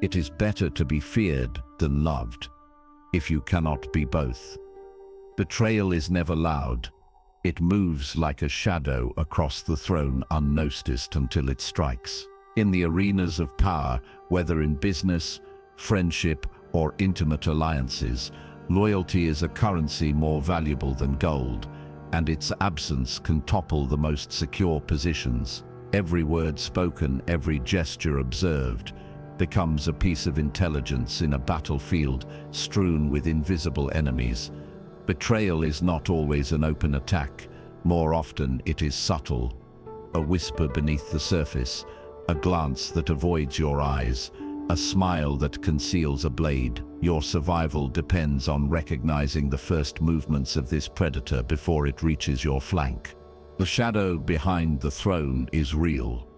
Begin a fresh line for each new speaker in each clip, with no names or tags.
It is better to be feared than loved, if you cannot be both. Betrayal is never loud. It moves like a shadow across the throne unnoticed until it strikes. In the arenas of power, whether in business, friendship, or intimate alliances, loyalty is a currency more valuable than gold, and its absence can topple the most secure positions. Every word spoken, every gesture observed, becomes a piece of intelligence in a battlefield strewn with invisible enemies. Betrayal is not always an open attack. More often it is subtle. A whisper beneath the surface, a glance that avoids your eyes, a smile that conceals a blade. Your survival depends on recognizing the first movements of this predator before it reaches your flank. The shadow behind the throne is real.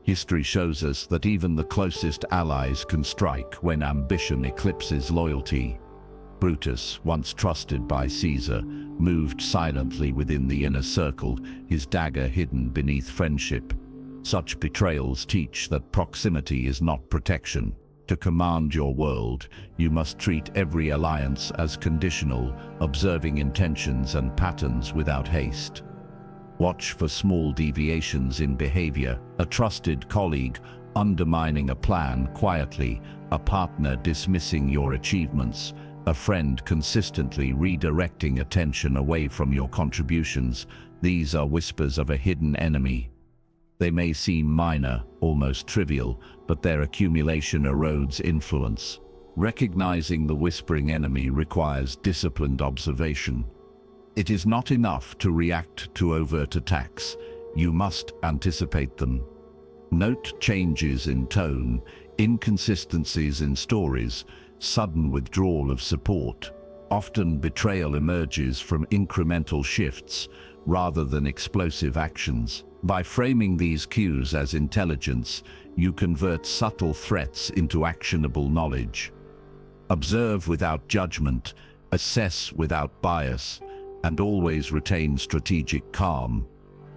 History shows us that even the closest allies can strike when ambition eclipses loyalty. Brutus, once trusted by Caesar, moved silently within the inner circle, his dagger hidden beneath friendship. Such betrayals teach that proximity is not protection. To command your world, you must treat every alliance as conditional, observing intentions and patterns without haste. Watch for small deviations in behavior, a trusted colleague undermining a plan quietly, a partner dismissing your achievements, a friend consistently redirecting attention away from your contributions. These are whispers of a hidden enemy. They may seem minor, almost trivial, but their accumulation erodes influence. Recognizing the whispering enemy requires disciplined observation. It is not enough to react to overt attacks. You must anticipate them. Note changes in tone, inconsistencies in stories, sudden withdrawal of support. Often betrayal emerges from incremental shifts rather than explosive actions. By framing these cues as intelligence, you convert subtle threats into actionable knowledge. Observe without judgment, assess without bias, and always retain strategic calm.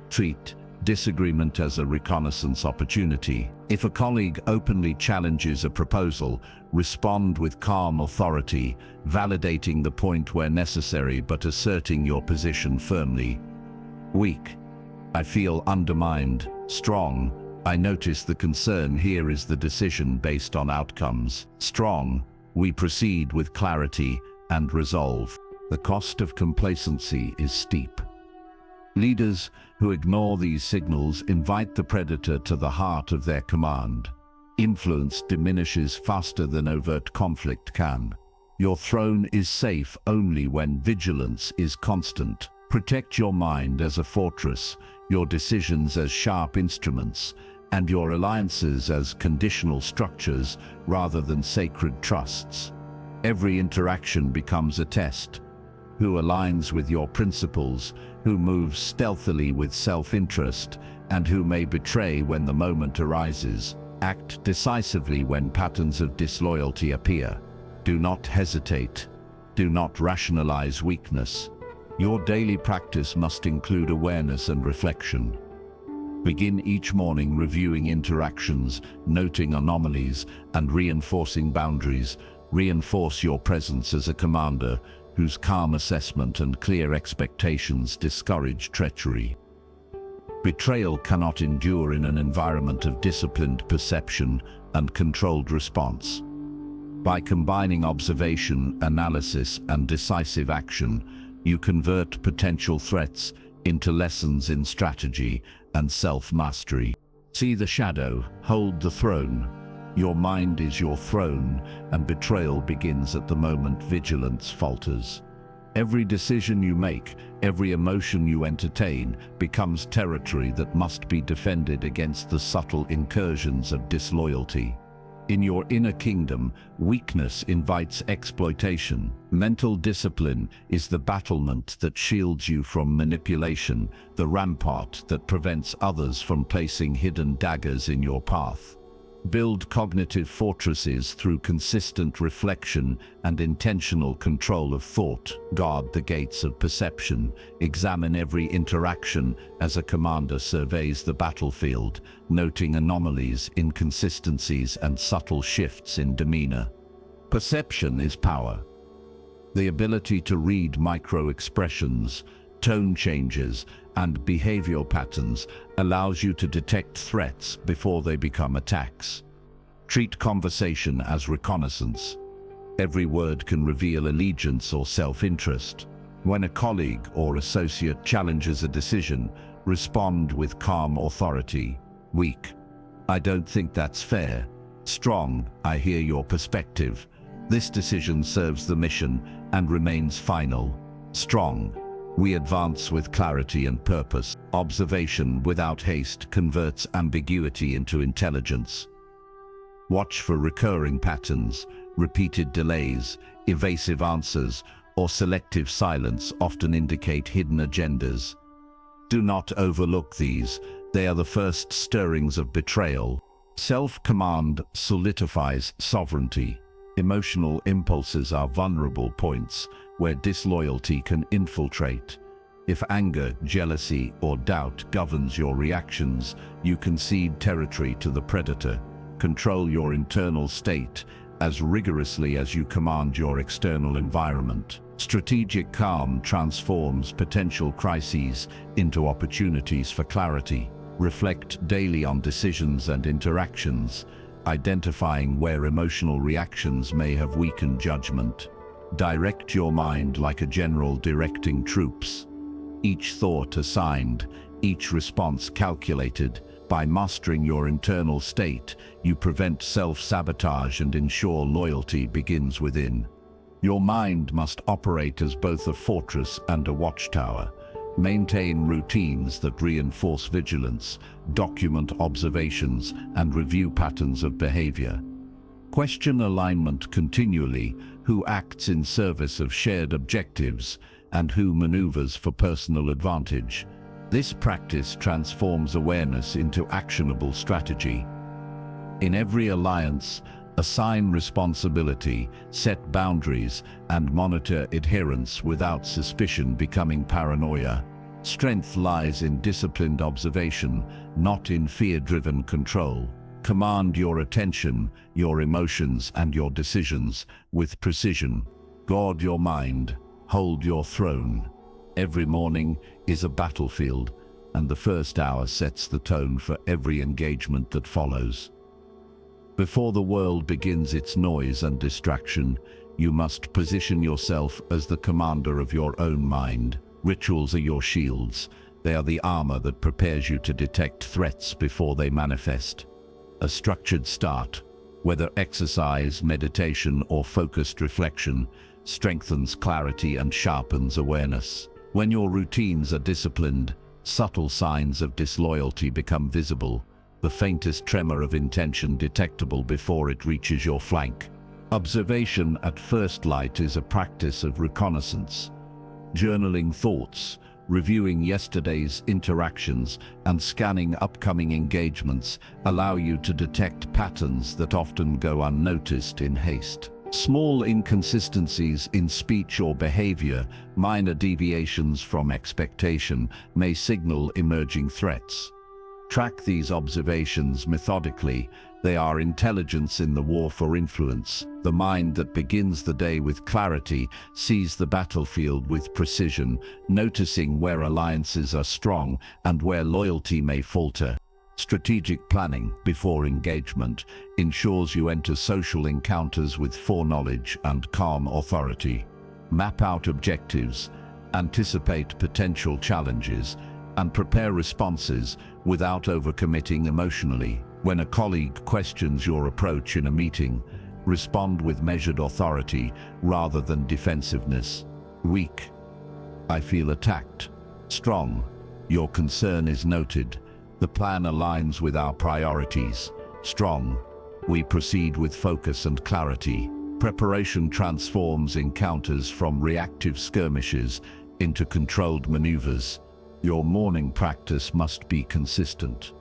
Treat disagreement as a reconnaissance opportunity. If a colleague openly challenges a proposal, respond with calm authority, validating the point where necessary but asserting your position firmly. Weak. I feel undermined. Strong. I notice the concern here is the decision based on outcomes. Strong. We proceed with clarity and resolve. The cost of complacency is steep. Leaders who ignore these signals invite the predator to the heart of their command. Influence diminishes faster than overt conflict can. Your throne is safe only when vigilance is constant. Protect your mind as a fortress, your decisions as sharp instruments, and your alliances as conditional structures rather than sacred trusts. Every interaction becomes a test. Who aligns with your principles, who moves stealthily with self-interest, and who may betray when the moment arises. Act decisively when patterns of disloyalty appear. Do not hesitate. Do not rationalize weakness. Your daily practice must include awareness and reflection. Begin each morning reviewing interactions, noting anomalies, and reinforcing boundaries. Reinforce your presence as a commander whose calm assessment and clear expectations discourage treachery. Betrayal cannot endure in an environment of disciplined perception and controlled response. By combining observation, analysis, and decisive action, you convert potential threats into lessons in strategy and self-mastery. See the shadow, hold the throne. Your mind is your throne, and betrayal begins at the moment vigilance falters. Every decision you make, every emotion you entertain, becomes territory that must be defended against the subtle incursions of disloyalty. In your inner kingdom, weakness invites exploitation. Mental discipline is the battlement that shields you from manipulation, the rampart that prevents others from placing hidden daggers in your path. Build cognitive fortresses through consistent reflection and intentional control of thought. Guard the gates of perception. Examine every interaction as a commander surveys the battlefield, noting anomalies, inconsistencies, and subtle shifts in demeanor. Perception is power. The ability to read micro-expressions, tone changes, and behavioral patterns allows you to detect threats before they become attacks. Treat conversation as reconnaissance. Every word can reveal allegiance or self-interest. When a colleague or associate challenges a decision, respond with calm authority. Weak: I don't think that's fair. Strong: I hear your perspective. This decision serves the mission and remains final. Strong: we advance with clarity and purpose. Observation without haste converts ambiguity into intelligence. Watch for recurring patterns. Repeated delays, evasive answers, or selective silence often indicate hidden agendas. Do not overlook these. They are the first stirrings of betrayal. Self-command solidifies sovereignty. Emotional impulses are vulnerable points where disloyalty can infiltrate. If anger, jealousy, or doubt governs your reactions, you concede territory to the predator. Control your internal state as rigorously as you command your external environment. Strategic calm transforms potential crises into opportunities for clarity. Reflect daily on decisions and interactions, identifying where emotional reactions may have weakened judgment. Direct your mind like a general directing troops. Each thought assigned, each response calculated. By mastering your internal state, you prevent self-sabotage and ensure loyalty begins within. Your mind must operate as both a fortress and a watchtower. Maintain routines that reinforce vigilance, document observations, and review patterns of behavior. Question alignment continually: who acts in service of shared objectives and who maneuvers for personal advantage. This practice transforms awareness into actionable strategy. In every alliance, assign responsibility, set boundaries, and monitor adherence without suspicion becoming paranoia. Strength lies in disciplined observation, not in fear-driven control. Command your attention, your emotions, and your decisions with precision. Guard your mind, hold your throne. Every morning is a battlefield, and the first hour sets the tone for every engagement that follows. Before the world begins its noise and distraction, you must position yourself as the commander of your own mind. Rituals are your shields. They are the armor that prepares you to detect threats before they manifest. A structured start, whether exercise, meditation, or focused reflection, strengthens clarity and sharpens awareness. When your routines are disciplined, subtle signs of disloyalty become visible, the faintest tremor of intention detectable before it reaches your flank. Observation at first light is a practice of reconnaissance. Journaling thoughts, reviewing yesterday's interactions, and scanning upcoming engagements allow you to detect patterns that often go unnoticed in haste. Small inconsistencies in speech or behavior, minor deviations from expectation, may signal emerging threats. Track these observations methodically. They are intelligence in the war for influence. The mind that begins the day with clarity sees the battlefield with precision, noticing where alliances are strong and where loyalty may falter. Strategic planning before engagement ensures you enter social encounters with foreknowledge and calm authority. Map out objectives, anticipate potential challenges, and prepare responses without overcommitting emotionally. When a colleague questions your approach in a meeting, respond with measured authority rather than defensiveness. Weak: I feel attacked. Strong: your concern is noted. The plan aligns with our priorities. Strong: we proceed with focus and clarity. Preparation transforms encounters from reactive skirmishes into controlled maneuvers. Your morning practice must be consistent.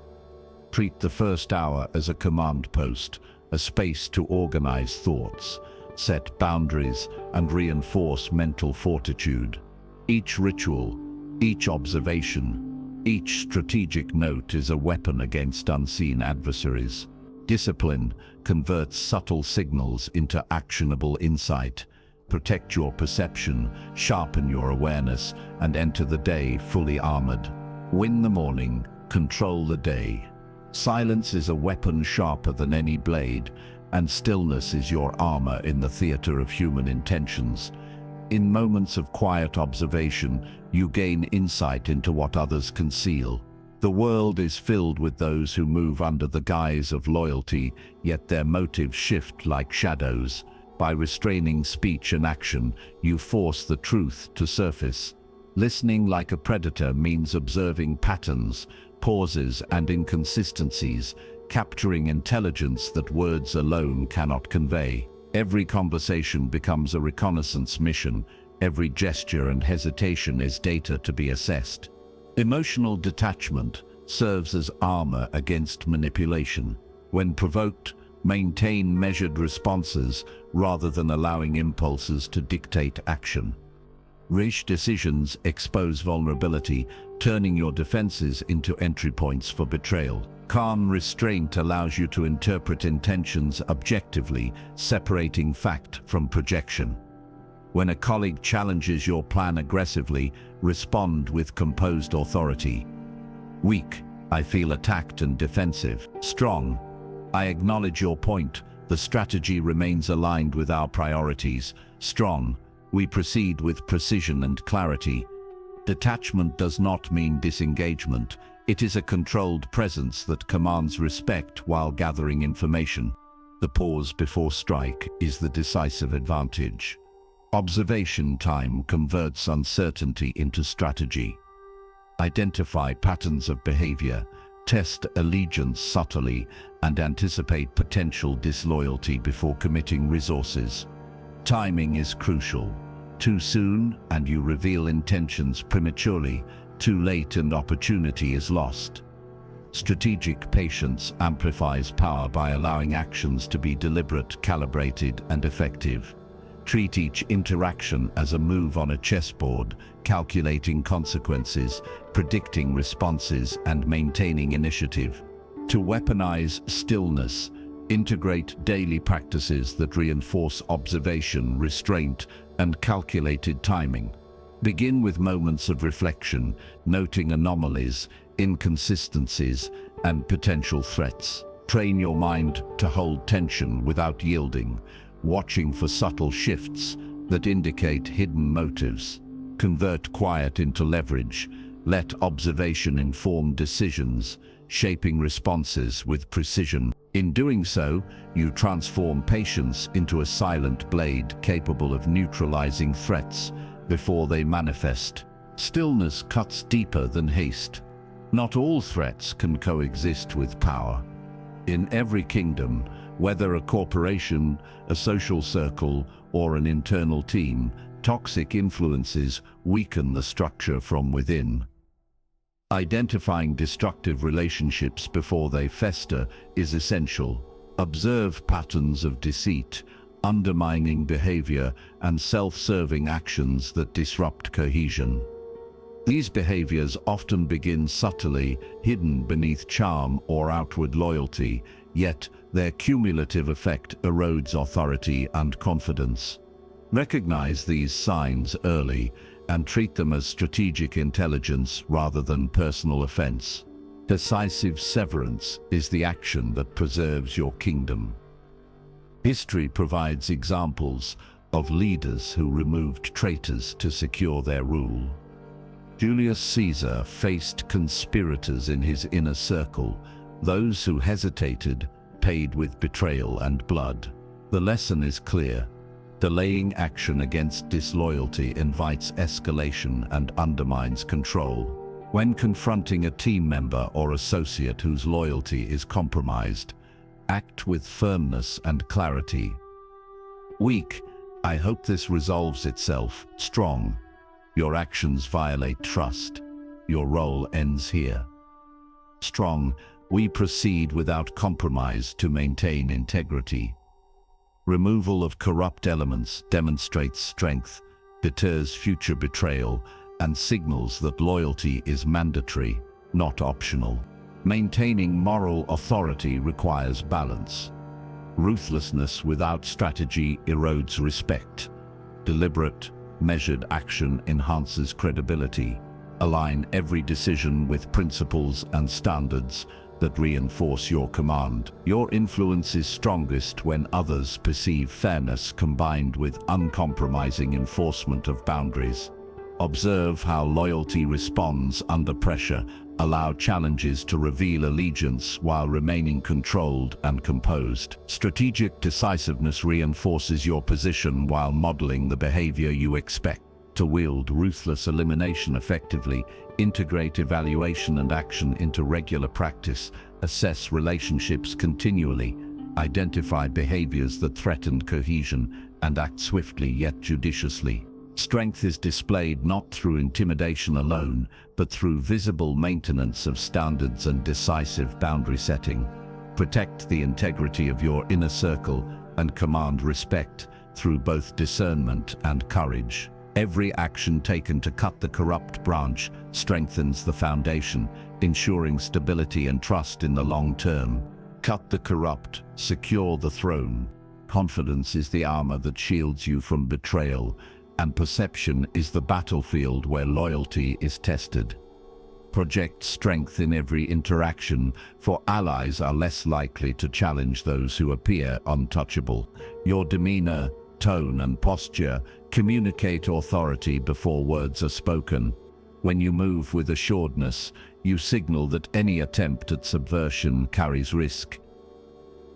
Treat the first hour as a command post, a space to organize thoughts, set boundaries, and reinforce mental fortitude. Each ritual, each observation, each strategic note is a weapon against unseen adversaries. Discipline converts subtle signals into actionable insight. Protect your perception, sharpen your awareness, and enter the day fully armored. Win the morning, control the day. Silence is a weapon sharper than any blade, and stillness is your armor in the theater of human intentions. In moments of quiet observation, you gain insight into what others conceal. The world is filled with those who move under the guise of loyalty, yet their motives shift like shadows. By restraining speech and action, you force the truth to surface. Listening like a predator means observing patterns, pauses, and inconsistencies, capturing intelligence that words alone cannot convey. Every conversation becomes a reconnaissance mission. Every gesture and hesitation is data to be assessed. Emotional detachment serves as armor against manipulation. When provoked, maintain measured responses rather than allowing impulses to dictate action. Rash decisions expose vulnerability, turning your defenses into entry points for betrayal. Calm restraint allows you to interpret intentions objectively, separating fact from projection. When a colleague challenges your plan aggressively, respond with composed authority. Weak, I feel attacked and defensive. Strong, I acknowledge your point. The strategy remains aligned with our priorities. Strong, we proceed with precision and clarity. Detachment does not mean disengagement. It is a controlled presence that commands respect while gathering information. The pause before strike is the decisive advantage. Observation time converts uncertainty into strategy. Identify patterns of behavior, test allegiance subtly, and anticipate potential disloyalty before committing resources. Timing is crucial. Too soon, and you reveal intentions prematurely. Too late, and opportunity is lost. Strategic patience amplifies power by allowing actions to be deliberate, calibrated, and effective. Treat each interaction as a move on a chessboard, calculating consequences, predicting responses, and maintaining initiative. To weaponize stillness, integrate daily practices that reinforce observation, restraint, and calculated timing. Begin with moments of reflection, noting anomalies, inconsistencies, and potential threats. Train your mind to hold tension without yielding, watching for subtle shifts that indicate hidden motives. Convert quiet into leverage. Let observation inform decisions, shaping responses with precision. In doing so, you transform patience into a silent blade capable of neutralizing threats before they manifest. Stillness cuts deeper than haste. Not all threats can coexist with power. In every kingdom, whether a corporation, a social circle, or an internal team, toxic influences weaken the structure from within. Identifying destructive relationships before they fester is essential. Observe patterns of deceit, undermining behavior, and self-serving actions that disrupt cohesion. These behaviors often begin subtly, hidden beneath charm or outward loyalty, yet their cumulative effect erodes authority and confidence. Recognize these signs early and treat them as strategic intelligence rather than personal offense. Decisive severance is the action that preserves your kingdom. History provides examples of leaders who removed traitors to secure their rule. Julius Caesar faced conspirators in his inner circle. Those who hesitated paid with betrayal and blood. The lesson is clear. Delaying action against disloyalty invites escalation and undermines control. When confronting a team member or associate whose loyalty is compromised, act with firmness and clarity. Weak, I hope this resolves itself. Strong, your actions violate trust. Your role ends here. Strong, We proceed without compromise to maintain integrity. Removal of corrupt elements demonstrates strength, deters future betrayal, and signals that loyalty is mandatory, not optional. Maintaining moral authority requires balance. Ruthlessness without strategy erodes respect. Deliberate, measured action enhances credibility. Align every decision with principles and standards that reinforce your command. Your influence is strongest when others perceive fairness combined with uncompromising enforcement of boundaries. Observe how loyalty responds under pressure. Allow challenges to reveal allegiance while remaining controlled and composed. Strategic decisiveness reinforces your position while modeling the behavior you expect. To wield ruthless elimination effectively, integrate evaluation and action into regular practice. Assess relationships continually. Identify behaviors that threaten cohesion and act swiftly yet judiciously. Strength is displayed not through intimidation alone, but through visible maintenance of standards and decisive boundary setting. Protect the integrity of your inner circle and command respect through both discernment and courage. Every action taken to cut the corrupt branch strengthens the foundation, ensuring stability and trust in the long term. Cut the corrupt, secure the throne. Confidence is the armor that shields you from betrayal, and perception is the battlefield where loyalty is tested. Project strength in every interaction, for allies are less likely to challenge those who appear untouchable. Your demeanor, tone, and posture communicate authority before words are spoken. When you move with assuredness, you signal that any attempt at subversion carries risk.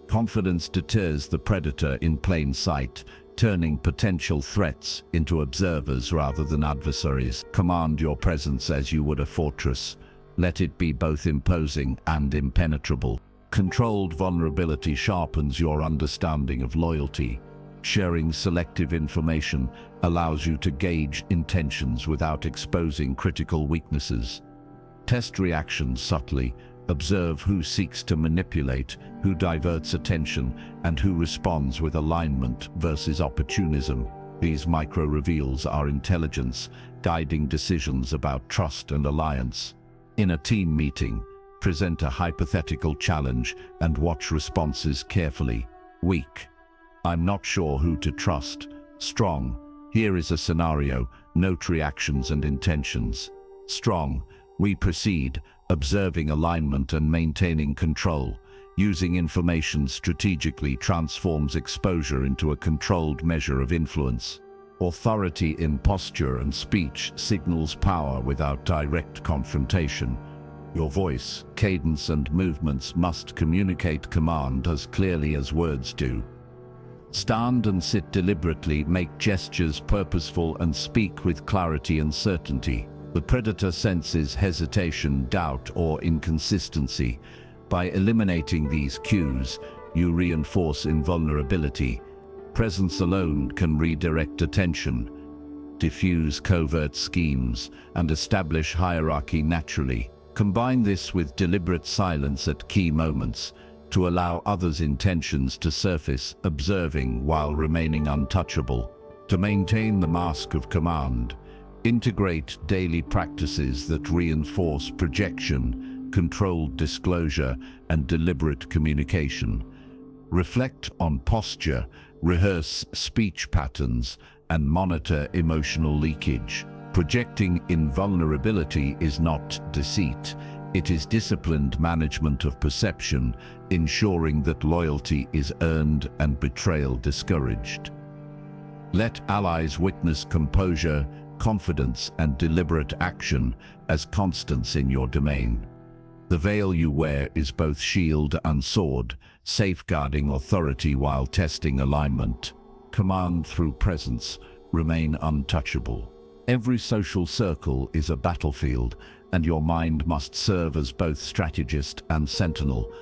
Confidence deters the predator in plain sight, turning potential threats into observers rather than adversaries. Command your presence as you would a fortress. Let it be both imposing and impenetrable. Controlled vulnerability sharpens your understanding of loyalty. Sharing selective information allows you to gauge intentions without exposing critical weaknesses. Test reactions subtly. Observe who seeks to manipulate, who diverts attention, and who responds with alignment versus opportunism. These micro-reveals are intelligence, guiding decisions about trust and alliance. In a team meeting, present a hypothetical challenge and watch responses carefully. Weak. I'm not sure who to trust. Strong. Here is a scenario. Note reactions and intentions. Strong. We proceed, observing alignment and maintaining control. Using information strategically transforms exposure into a controlled measure of influence. Authority in posture and speech signals power without direct confrontation. Your voice, cadence, and movements must communicate command as clearly as words do. Stand and sit deliberately, make gestures purposeful, and speak with clarity and certainty. The predator senses hesitation, doubt, or inconsistency. By eliminating these cues, you reinforce invulnerability. Presence alone can redirect attention, diffuse covert schemes, and establish hierarchy naturally. Combine this with deliberate silence at key moments to allow others' intentions to surface, observing while remaining untouchable. To maintain the mask of command, integrate daily practices that reinforce projection, controlled disclosure, and deliberate communication. Reflect on posture, rehearse speech patterns, and monitor emotional leakage. Projecting invulnerability is not deceit. It is disciplined management of perception, ensuring that loyalty is earned and betrayal discouraged. Let allies witness composure, confidence, and deliberate action as constants in your domain. The veil you wear is both shield and sword, safeguarding authority while testing alignment. Command through presence, remain untouchable. Every social circle is a battlefield, and your mind must serve as both strategist and sentinel.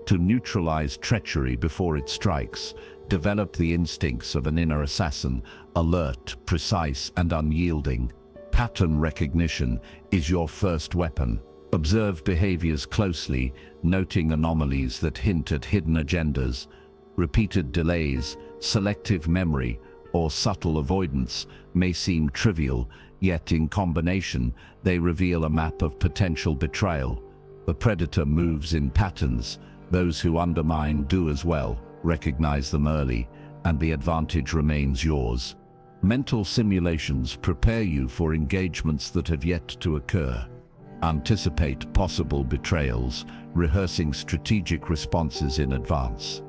To neutralize treachery before it strikes, develop the instincts of an inner assassin, alert, precise, and unyielding. Pattern recognition is your first weapon. Observe behaviors closely, noting anomalies that hint at hidden agendas. Repeated delays, selective memory, or subtle avoidance may seem trivial, yet in combination, they reveal a map of potential betrayal. The predator moves in patterns. Those who undermine do as well. Recognize them early, and the advantage remains yours. Mental simulations prepare you for engagements that have yet to occur. Anticipate possible betrayals, rehearsing strategic responses in advance.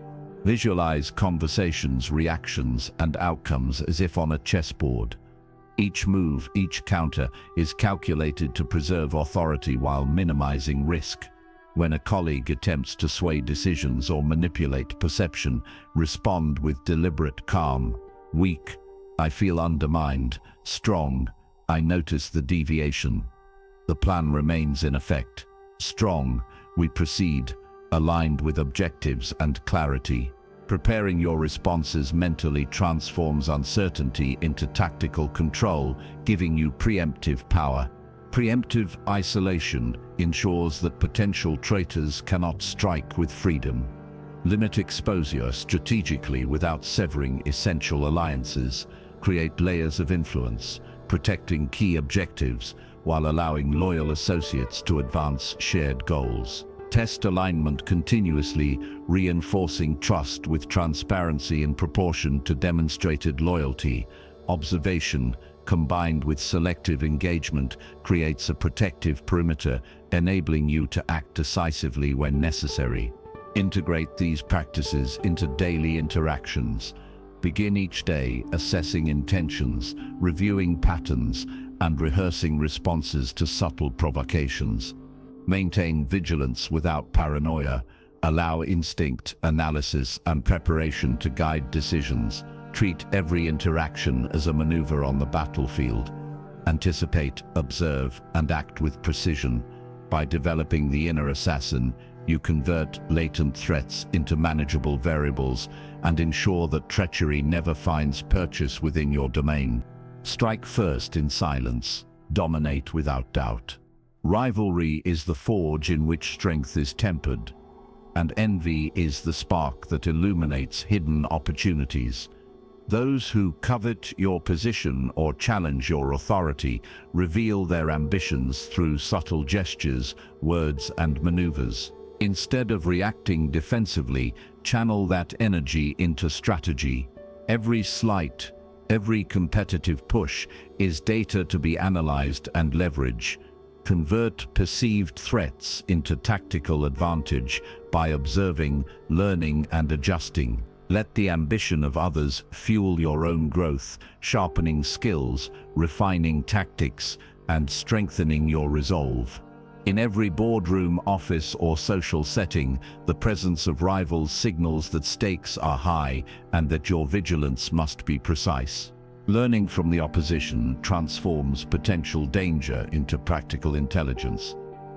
Visualize conversations, reactions, and outcomes as if on a chessboard. Each move, each counter, is calculated to preserve authority while minimizing risk. When a colleague attempts to sway decisions or manipulate perception, respond with deliberate calm. Weak, I feel undermined. Strong, I notice the deviation. The plan remains in effect. Strong, we proceed, aligned with objectives and clarity. Preparing your responses mentally transforms uncertainty into tactical control, giving you preemptive power. Preemptive isolation ensures that potential traitors cannot strike with freedom. Limit exposure strategically without severing essential alliances. Create layers of influence, protecting key objectives while allowing loyal associates to advance shared goals. Test alignment continuously, reinforcing trust with transparency in proportion to demonstrated loyalty. Observation, combined with selective engagement, creates a protective perimeter, enabling you to act decisively when necessary. Integrate these practices into daily interactions. Begin each day assessing intentions, reviewing patterns, and rehearsing responses to subtle provocations. Maintain vigilance without paranoia. Allow instinct, analysis, and preparation to guide decisions. Treat every interaction as a maneuver on the battlefield. Anticipate, observe, and act with precision. By developing the inner assassin, you convert latent threats into manageable variables and ensure that treachery never finds purchase within your domain. Strike first in silence. Dominate without doubt. Rivalry is the forge in which strength is tempered, and envy is the spark that illuminates hidden opportunities. Those who covet your position or challenge your authority reveal their ambitions through subtle gestures, words, and maneuvers. Instead of reacting defensively, channel that energy into strategy. Every slight, every competitive push is data to be analyzed and leveraged. Convert perceived threats into tactical advantage by observing, learning, and adjusting. Let the ambition of others fuel your own growth, sharpening skills, refining tactics, and strengthening your resolve. In every boardroom, office, or social setting, the presence of rivals signals that stakes are high and that your vigilance must be precise. Learning from the opposition transforms potential danger into practical intelligence.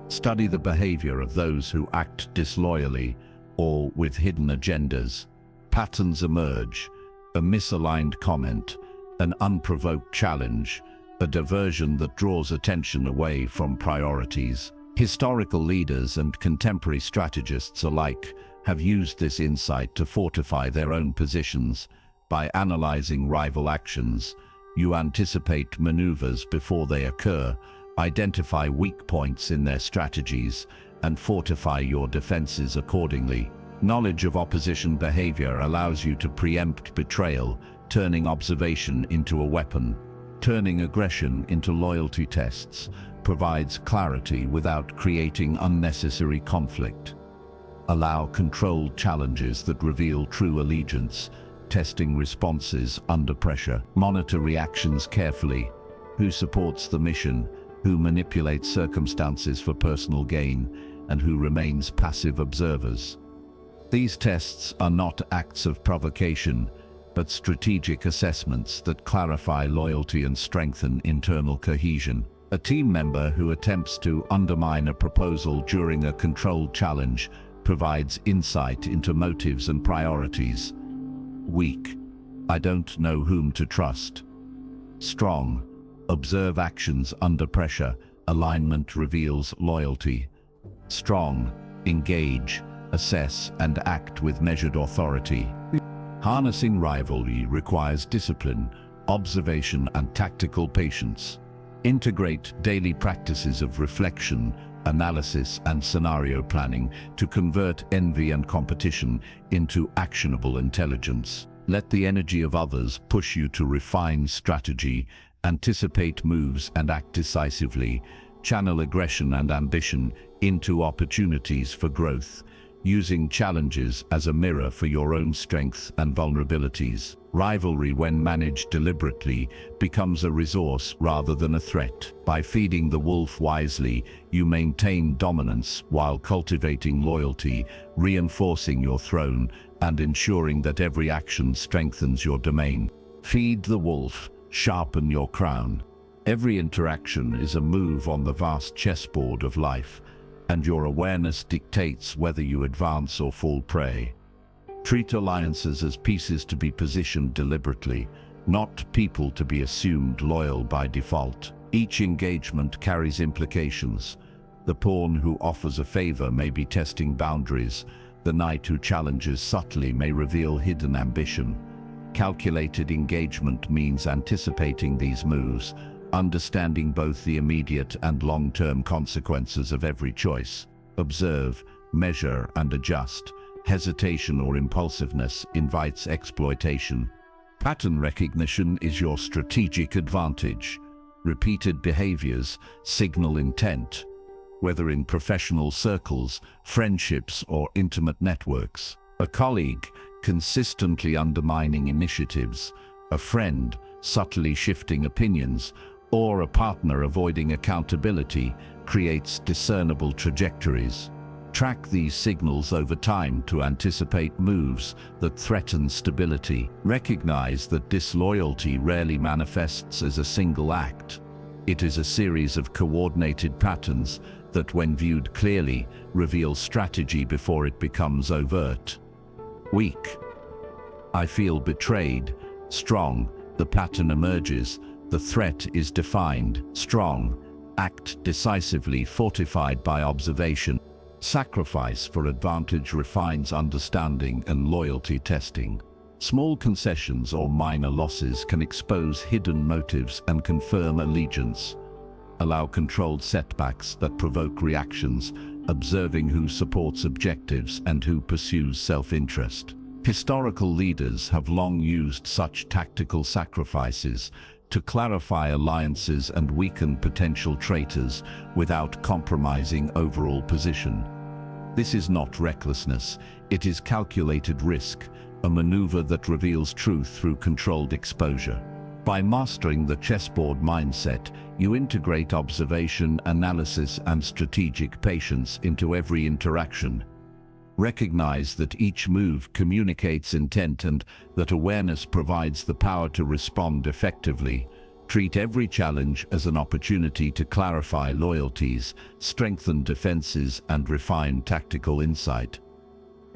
Study the behavior of those who act disloyally or with hidden agendas. Patterns emerge: a misaligned comment, an unprovoked challenge, a diversion that draws attention away from priorities. Historical leaders and contemporary strategists alike have used this insight to fortify their own positions. By analyzing rival actions, you anticipate maneuvers before they occur, identify weak points in their strategies, and fortify your defenses accordingly. Knowledge of opposition behavior allows you to preempt betrayal, turning observation into a weapon. Turning aggression into loyalty tests provides clarity without creating unnecessary conflict. Allow controlled challenges that reveal true allegiance, testing responses under pressure. Monitor reactions carefully. Who supports the mission, who manipulates circumstances for personal gain, and who remains passive observers. These tests are not acts of provocation, but strategic assessments that clarify loyalty and strengthen internal cohesion. A team member who attempts to undermine a proposal during a controlled challenge provides insight into motives and priorities. Weak, I don't know whom to trust. Strong, observe actions under pressure, Alignment reveals loyalty. Strong, engage, assess, and act with measured authority. Harnessing rivalry requires discipline, observation, and tactical patience. Integrate daily practices of reflection, analysis, and scenario planning to convert envy and competition into actionable intelligence. Let the energy of others push you to refine strategy, anticipate moves, and act decisively. Channel aggression and ambition into opportunities for growth, using challenges as a mirror for your own strengths and vulnerabilities. Rivalry, when managed deliberately, becomes a resource rather than a threat. By feeding the wolf wisely, you maintain dominance while cultivating loyalty, reinforcing your throne, and ensuring that every action strengthens your domain. Feed the wolf, sharpen your crown. Every interaction is a move on the vast chessboard of life, and your awareness dictates whether you advance or fall prey. Treat alliances as pieces to be positioned deliberately, not people to be assumed loyal by default. Each engagement carries implications. The pawn who offers a favor may be testing boundaries. The knight who challenges subtly may reveal hidden ambition. Calculated engagement means anticipating these moves, understanding both the immediate and long-term consequences of every choice. Observe, measure, and adjust. Hesitation or impulsiveness invites exploitation. Pattern recognition is your strategic advantage. Repeated behaviors signal intent, whether in professional circles, friendships, or intimate networks. A colleague consistently undermining initiatives, a friend subtly shifting opinions, or a partner avoiding accountability creates discernible trajectories. Track these signals over time to anticipate moves that threaten stability. Recognize that disloyalty rarely manifests as a single act. It is a series of coordinated patterns that, when viewed clearly, reveal strategy before it becomes overt. Weak. I feel betrayed. Strong. The pattern emerges. The threat is defined. Strong. Act decisively, fortified by observation. Sacrifice for advantage refines understanding and loyalty testing. Small concessions or minor losses can expose hidden motives and confirm allegiance. Allow controlled setbacks that provoke reactions, observing who supports objectives and who pursues self-interest. Historical leaders have long used such tactical sacrifices to clarify alliances and weaken potential traitors without compromising overall position. This is not recklessness, it is calculated risk, a maneuver that reveals truth through controlled exposure. By mastering the chessboard mindset, you integrate observation, analysis, and strategic patience into every interaction. Recognize that each move communicates intent and that awareness provides the power to respond effectively. Treat every challenge as an opportunity to clarify loyalties, strengthen defenses, and refine tactical insight.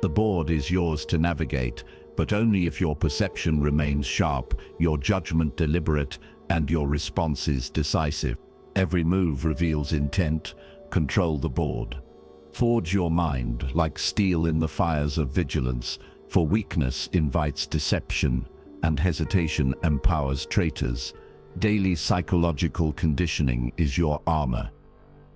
The board is yours to navigate, but only if your perception remains sharp, your judgment deliberate, and your responses decisive. Every move reveals intent. Control the board. Forge your mind like steel in the fires of vigilance, for weakness invites deception, and hesitation empowers traitors. Daily psychological conditioning is your armor.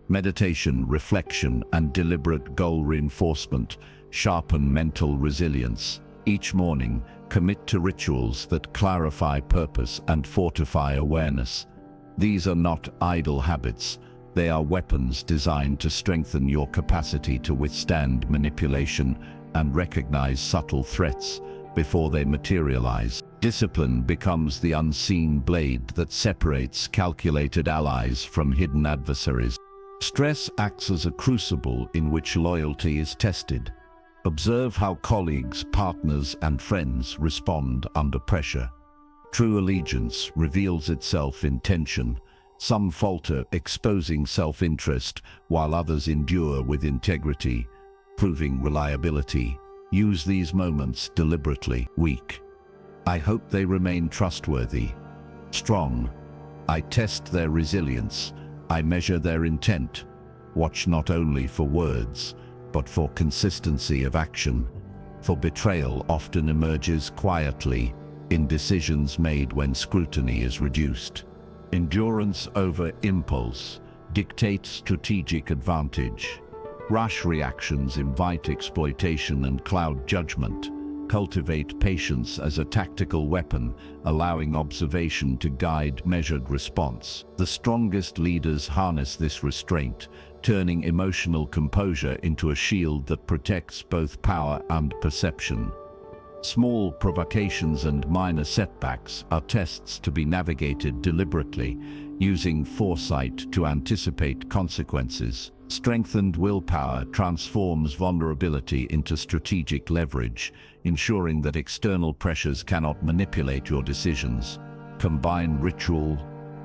Meditation, reflection, and deliberate goal reinforcement sharpen mental resilience. Each morning, commit to rituals that clarify purpose and fortify awareness. These are not idle habits. They are weapons designed to strengthen your capacity to withstand manipulation and recognize subtle threats before they materialize. Discipline becomes the unseen blade that separates calculated allies from hidden adversaries. Stress acts as a crucible in which loyalty is tested. Observe how colleagues, partners, and friends respond under pressure. True allegiance reveals itself in tension. Some falter, exposing self-interest, while others endure with integrity, proving reliability. Use these moments deliberately. Weak. I hope they remain trustworthy. Strong. I test their resilience, I measure their intent. Watch not only for words, but for consistency of action. For betrayal often emerges quietly in decisions made when scrutiny is reduced. Endurance over impulse dictates strategic advantage. Rash reactions invite exploitation and cloud judgment. Cultivate patience as a tactical weapon, allowing observation to guide measured response. The strongest leaders harness this restraint, turning emotional composure into a shield that protects both power and perception. Small provocations and minor setbacks are tests to be navigated deliberately, using foresight to anticipate consequences. Strengthened willpower transforms vulnerability into strategic leverage, ensuring that external pressures cannot manipulate your decisions. Combine ritual,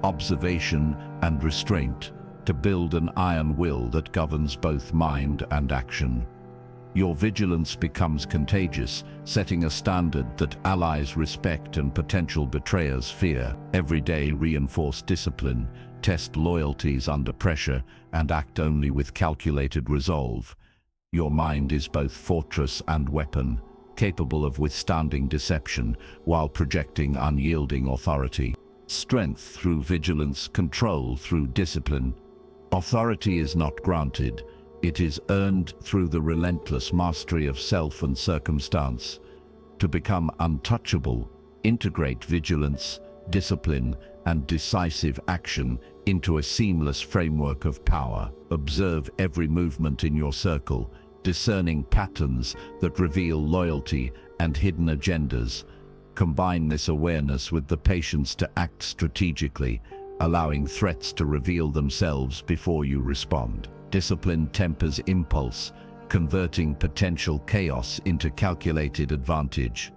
observation, and restraint to build an iron will that governs both mind and action. Your vigilance becomes contagious, setting a standard that allies respect and potential betrayers fear. Every day reinforce discipline, test loyalties under pressure, and act only with calculated resolve. Your mind is both fortress and weapon, capable of withstanding deception while projecting unyielding authority. Strength through vigilance, control through discipline. Authority is not granted. It is earned through the relentless mastery of self and circumstance. To become untouchable, integrate vigilance, discipline, and decisive action into a seamless framework of power. Observe every movement in your circle, discerning patterns that reveal loyalty and hidden agendas. Combine this awareness with the patience to act strategically, allowing threats to reveal themselves before you respond. Discipline tempers impulse, converting potential chaos into calculated advantage.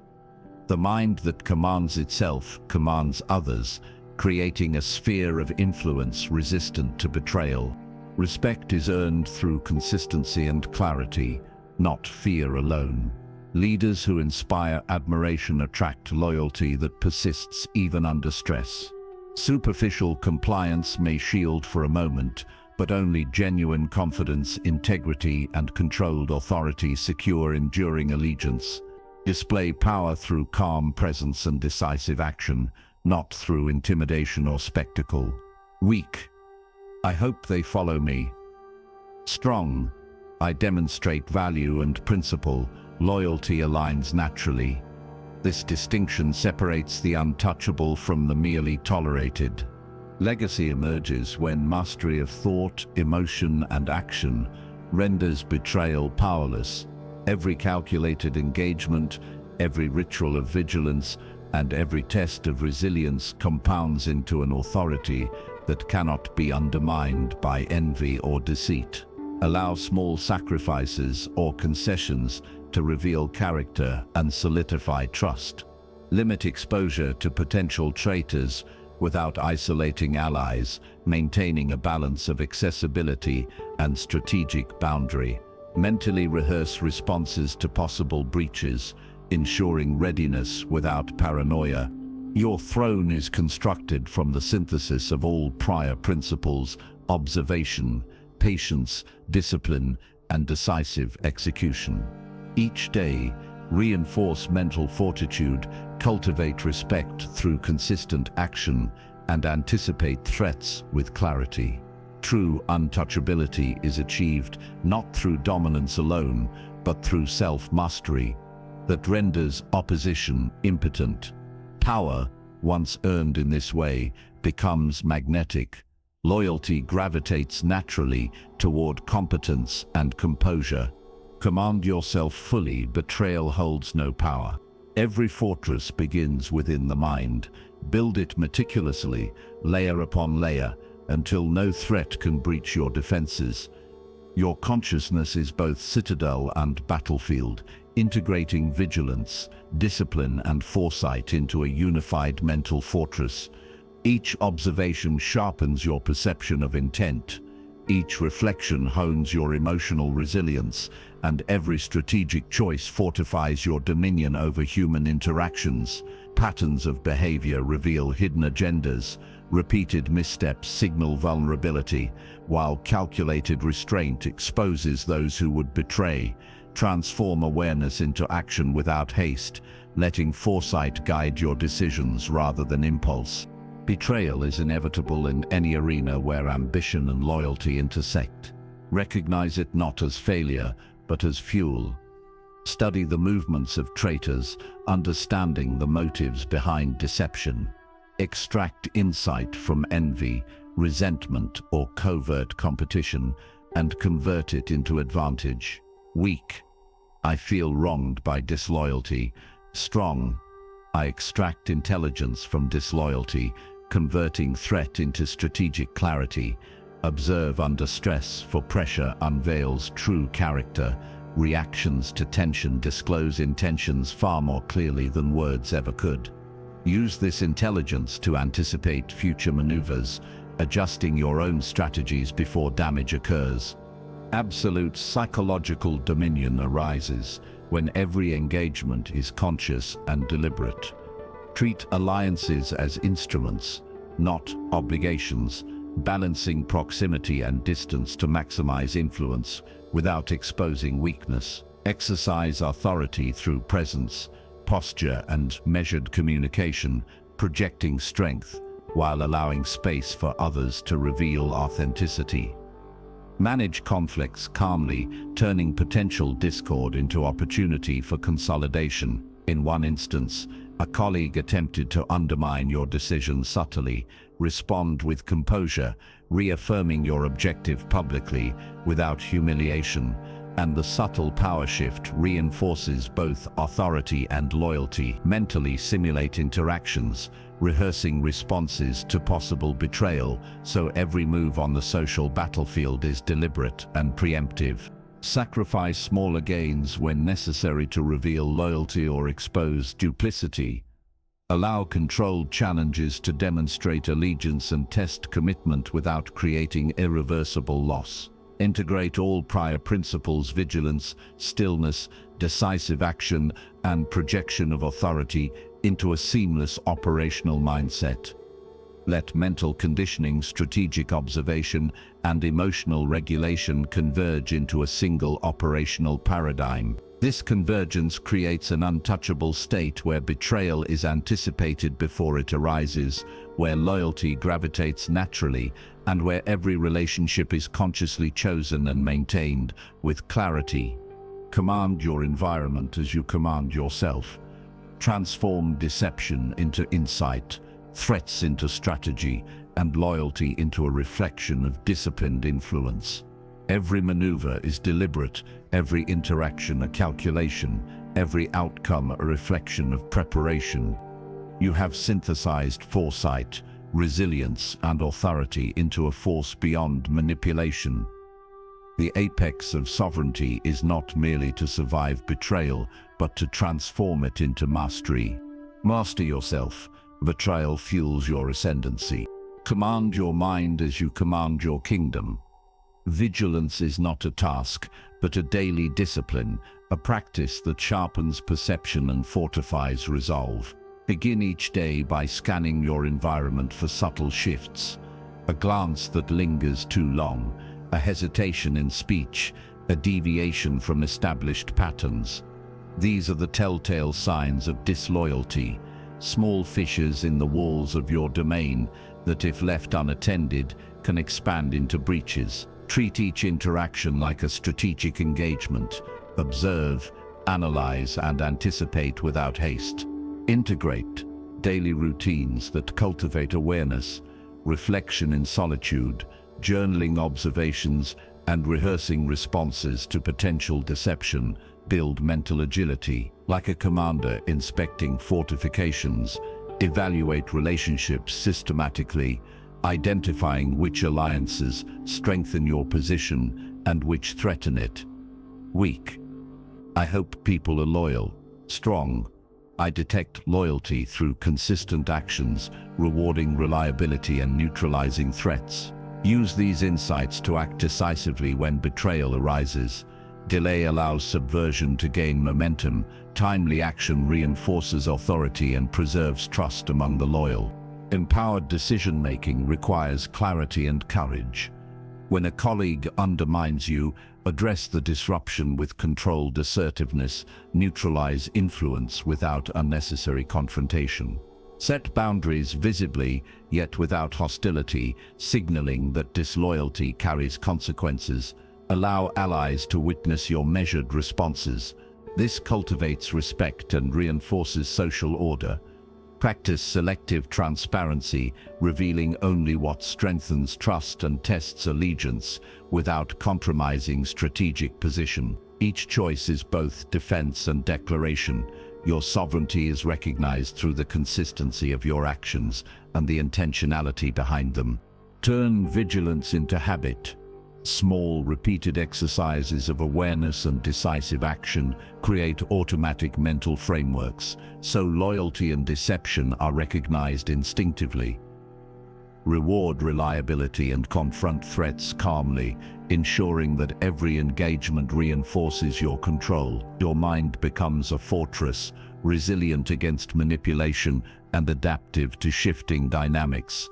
The mind that commands itself commands others, creating a sphere of influence resistant to betrayal. Respect is earned through consistency and clarity, not fear alone. Leaders who inspire admiration attract loyalty that persists even under stress. Superficial compliance may shield for a moment, but only genuine confidence, integrity, and controlled authority secure enduring allegiance. Display power through calm presence and decisive action, not through intimidation or spectacle. Weak. I hope they follow me. Strong. I demonstrate value and principle. Loyalty aligns naturally. This distinction separates the untouchable from the merely tolerated. Legacy emerges when mastery of thought, emotion, and action renders betrayal powerless. Every calculated engagement, every ritual of vigilance, and every test of resilience compounds into an authority that cannot be undermined by envy or deceit. Allow small sacrifices or concessions to reveal character and solidify trust. Limit exposure to potential traitors without isolating allies, maintaining a balance of accessibility and strategic boundary. Mentally rehearse responses to possible breaches, ensuring readiness without paranoia. Your throne is constructed from the synthesis of all prior principles: observation, patience, discipline, and decisive execution. Each day, reinforce mental fortitude, cultivate respect through consistent action, and anticipate threats with clarity. True untouchability is achieved not through dominance alone, but through self-mastery that renders opposition impotent. Power, once earned in this way, becomes magnetic. Loyalty gravitates naturally toward competence and composure. Command yourself fully. Betrayal holds no power. Every fortress begins within the mind. Build it meticulously, layer upon layer, until no threat can breach your defenses. Your consciousness is both citadel and battlefield, integrating vigilance, discipline, and foresight into a unified mental fortress. Each observation sharpens your perception of intent. Each reflection hones your emotional resilience, and every strategic choice fortifies your dominion over human interactions. Patterns of behavior reveal hidden agendas, Repeated missteps signal vulnerability, while calculated restraint exposes those who would betray. Transform awareness into action without haste, letting foresight guide your decisions rather than impulse. Betrayal is inevitable in any arena where ambition and loyalty intersect. Recognize it not as failure, but as fuel. Study the movements of traitors, understanding the motives behind deception. Extract insight from envy, resentment, or covert competition, and convert it into advantage. Weak. I feel wronged by disloyalty. Strong. I extract intelligence from disloyalty, converting threat into strategic clarity. Observe under stress, for pressure unveils true character. Reactions to tension disclose intentions far more clearly than words ever could. Use this intelligence to anticipate future maneuvers, adjusting your own strategies before damage occurs. Absolute psychological dominion arises when every engagement is conscious and deliberate. Treat alliances as instruments, not obligations, balancing proximity and distance to maximize influence without exposing weakness. Exercise authority through presence, posture, and measured communication, projecting strength while allowing space for others to reveal authenticity. Manage conflicts calmly, turning potential discord into opportunity for consolidation. In one instance, a colleague attempted to undermine your decision subtly. Respond with composure, reaffirming your objective publicly without humiliation. And the subtle power shift reinforces both authority and loyalty. Mentally simulate interactions, rehearsing responses to possible betrayal, so every move on the social battlefield is deliberate and preemptive. Sacrifice smaller gains when necessary to reveal loyalty or expose duplicity. Allow controlled challenges to demonstrate allegiance and test commitment without creating irreversible loss. Integrate all prior principles: vigilance, stillness, decisive action, and projection of authority into a seamless operational mindset. Let mental conditioning, strategic observation, and emotional regulation converge into a single operational paradigm. This convergence creates an untouchable state where betrayal is anticipated before it arises, where loyalty gravitates naturally, and where every relationship is consciously chosen and maintained with clarity. Command your environment as you command yourself. Transform deception into insight, threats into strategy, and loyalty into a reflection of disciplined influence. Every maneuver is deliberate, every interaction a calculation, every outcome a reflection of preparation. You have synthesized foresight, resilience, and authority into a force beyond manipulation. The apex of sovereignty is not merely to survive betrayal, but to transform it into mastery. Master yourself. Betrayal fuels your ascendancy. Command your mind as you command your kingdom. Vigilance is not a task, but a daily discipline, a practice that sharpens perception and fortifies resolve. Begin each day by scanning your environment for subtle shifts. A glance that lingers too long, a hesitation in speech, a deviation from established patterns. These are the telltale signs of disloyalty, small fissures in the walls of your domain that, if left unattended, can expand into breaches. Treat each interaction like a strategic engagement. Observe, analyze, and anticipate without haste. Integrate daily routines that cultivate awareness, reflection in solitude, journaling observations, and rehearsing responses to potential deception. Build mental agility. Like a commander inspecting fortifications, evaluate relationships systematically, identifying which alliances strengthen your position and which threaten it. Weak. I hope people are loyal. Strong. I detect loyalty through consistent actions, rewarding reliability and neutralizing threats. Use these insights to act decisively when betrayal arises. Delay allows subversion to gain momentum. Timely action reinforces authority and preserves trust among the loyal. Empowered decision-making requires clarity and courage. When a colleague undermines you, address the disruption with controlled assertiveness, neutralize influence without unnecessary confrontation. Set boundaries visibly, yet without hostility, signaling that disloyalty carries consequences. Allow allies to witness your measured responses. This cultivates respect and reinforces social order. Practice selective transparency, revealing only what strengthens trust and tests allegiance, without compromising strategic position. Each choice is both defense and declaration. Your sovereignty is recognized through the consistency of your actions and the intentionality behind them. Turn vigilance into habit. Small, repeated exercises of awareness and decisive action create automatic mental frameworks, so loyalty and deception are recognized instinctively. Reward reliability and confront threats calmly, ensuring that every engagement reinforces your control. Your mind becomes a fortress, resilient against manipulation and adaptive to shifting dynamics.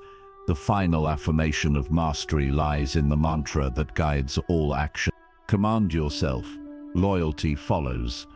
The final affirmation of mastery lies in the mantra that guides all action. Command yourself. Loyalty follows.